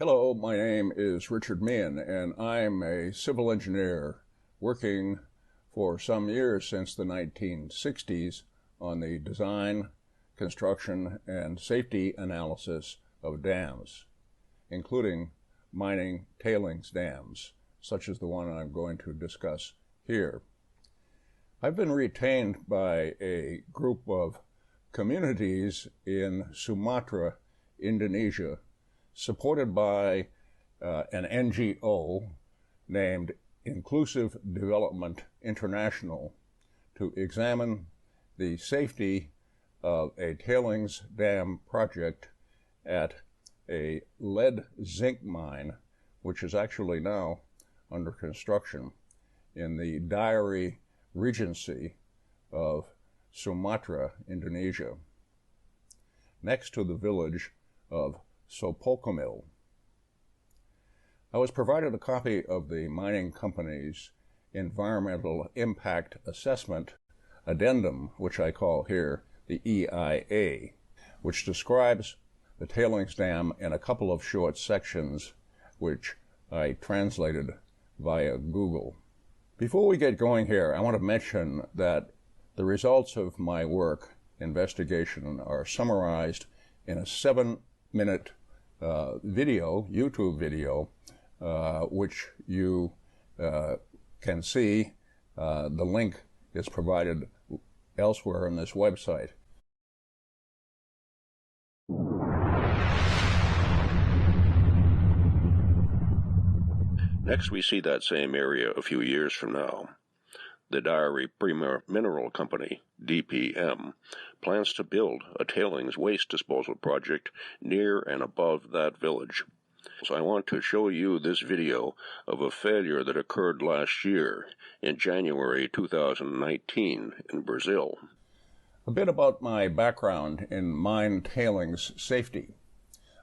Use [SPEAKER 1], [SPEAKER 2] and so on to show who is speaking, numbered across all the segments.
[SPEAKER 1] Hello, my name is Richard Meehan, and I'm a civil engineer working for some years since the 1960s on the design, construction, and safety analysis of dams, including mining tailings dams, such as the one I'm going to discuss here. I've been retained by a group of communities in Sumatra, Indonesia, supported by an NGO named Inclusive Development International, to examine the safety of a tailings dam project at a lead zinc mine, which is actually now under construction in the Dairi Regency of Sumatra, Indonesia, next to the village of Sopokomil. I was provided a copy of the mining company's Environmental Impact Assessment Addendum, which I call here the EIA, which describes the tailings dam in a couple of short sections, which I translated via Google. Before we get going here, I want to mention that the results of my work investigation are summarized in a 7-minute video, YouTube video, which you can see. The link is provided elsewhere on this website.
[SPEAKER 2] Next, we see that same area a few years from now. The Dairi Prima Mineral Company, DPM, plans to build a tailings waste disposal project near and above that village. So I want to show you this video of a failure that occurred last year in January 2019 in Brazil.
[SPEAKER 1] A bit about my background in mine tailings safety.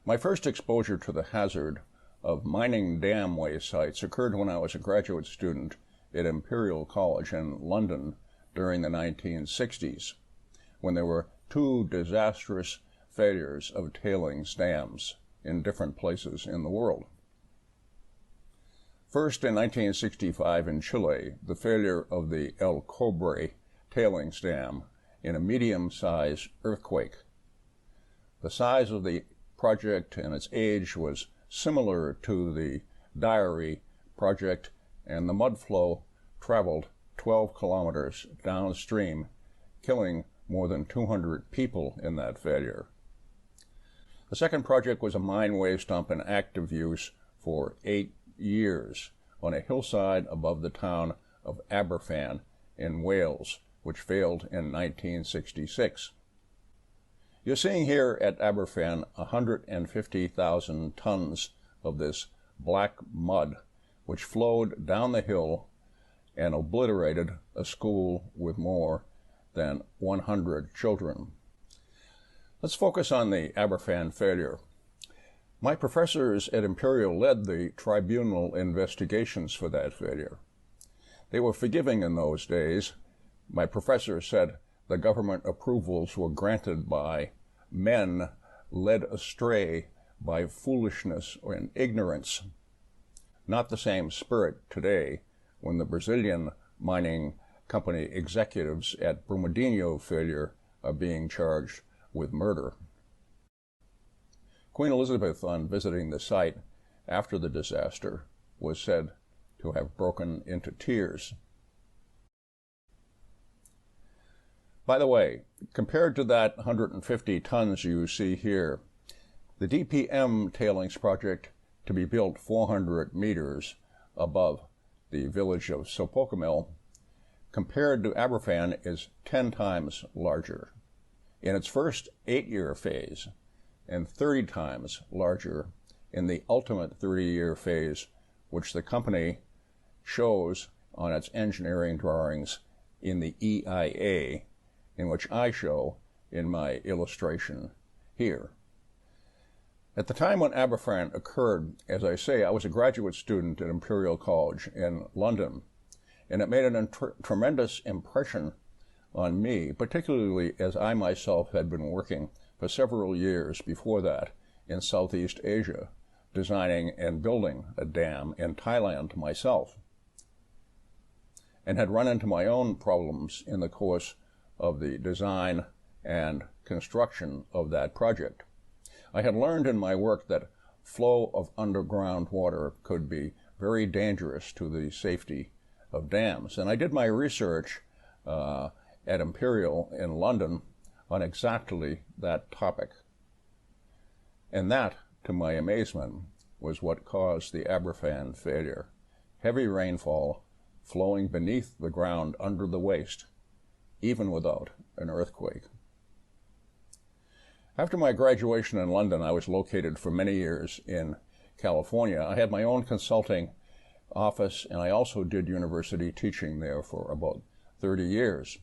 [SPEAKER 1] My first exposure to the hazard of mining dam waste sites occurred when I was a graduate student at Imperial College in London during the 1960s, when there were 2 disastrous failures of tailings dams in different places in the world. First, in 1965 in Chile, the failure of the El Cobre tailings dam in a medium-sized earthquake. The size of the project and its age was similar to the Dairi project, and the mud flow traveled 12 kilometers downstream, killing more than 200 people in that failure. The second project was a mine waste dump in active use for 8 years on a hillside above the town of Aberfan in Wales, which failed in 1966. You're seeing here at Aberfan 150,000 tons of this black mud, which flowed down the hill and obliterated a school with more than 100 children. Let's focus on the Aberfan failure. My professors at Imperial led the tribunal investigations for that failure. They were forgiving in those days. My professor said the government approvals were granted by men led astray by foolishness and ignorance. Not the same spirit today, when the Brazilian mining company executives at Brumadinho failure are being charged with murder. Queen Elizabeth, on visiting the site after the disaster, was said to have broken into tears. By the way, compared to that 150 tons you see here, the DPM tailings project, to be built 400 meters above the village of Sopokomil, compared to Aberfan, is 10 times larger in its first 8-year phase and 30 times larger in the ultimate 30-year phase, which the company shows on its engineering drawings in the EIA, in which I show in my illustration here. At the time when Aberfan occurred, as I say, I was a graduate student at Imperial College in London, and it made a tremendous impression on me, particularly as I myself had been working for several years before that in Southeast Asia, designing and building a dam in Thailand myself, and had run into my own problems in the course of the design and construction of that project. I had learned in my work that flow of underground water could be very dangerous to the safety of dams, and I did my research at Imperial in London on exactly that topic. And that, to my amazement, was what caused the Aberfan failure. Heavy rainfall flowing beneath the ground under the waste, even without an earthquake. After my graduation in London, I was located for many years in California. I had my own consulting office, and I also did university teaching there for about 30 years.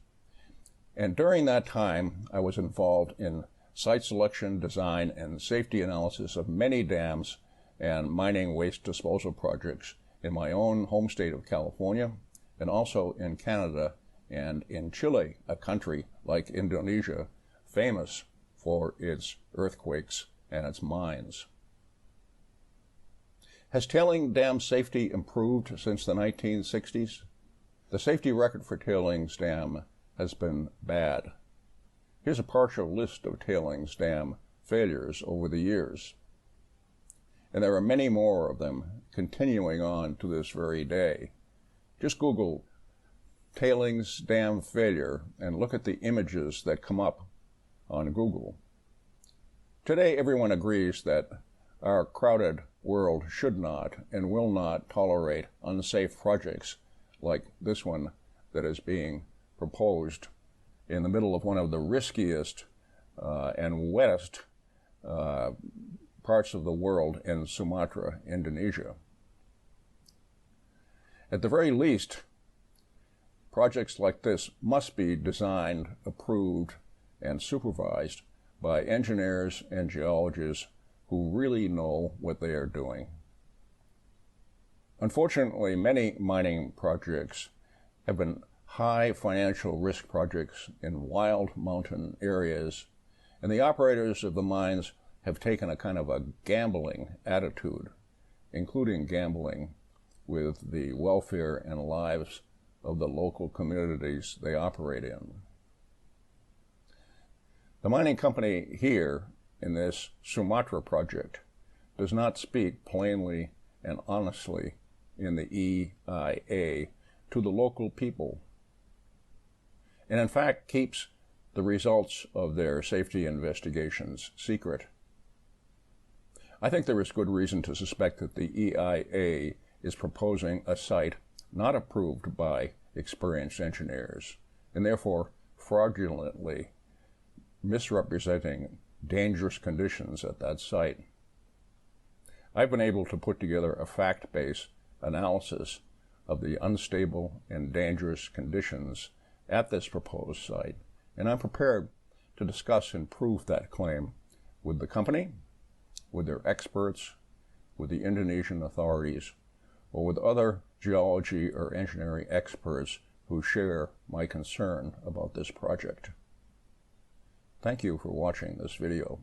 [SPEAKER 1] And during that time, I was involved in site selection, design, and safety analysis of many dams and mining waste disposal projects in my own home state of California, and also in Canada and in Chile, a country like Indonesia, famous for its earthquakes and its mines. Has tailing dam safety improved since the 1960s? The safety record for tailings dam has been bad. Here's a partial list of tailings dam failures over the years. And there are many more of them continuing on to this very day. Just Google tailings dam failure and look at the images that come up on Google. Today, everyone agrees that our crowded world should not and will not tolerate unsafe projects like this one that is being proposed in the middle of one of the riskiest and wettest parts of the world in Sumatra, Indonesia. At the very least, projects like this must be designed, approved, and supervised by engineers and geologists who really know what they are doing. Unfortunately, many mining projects have been high financial risk projects in wild mountain areas, and the operators of the mines have taken a kind of a gambling attitude, including gambling with the welfare and lives of the local communities they operate in. The mining company here in this Sumatra project does not speak plainly and honestly in the EIA to the local people, and in fact keeps the results of their safety investigations secret. I think there is good reason to suspect that the EIA is proposing a site not approved by experienced engineers, and therefore fraudulently misrepresenting dangerous conditions at that site. I've been able to put together a fact-based analysis of the unstable and dangerous conditions at this proposed site, and I'm prepared to discuss and prove that claim with the company, with their experts, with the Indonesian authorities, or with other geology or engineering experts who share my concern about this project. Thank you for watching this video.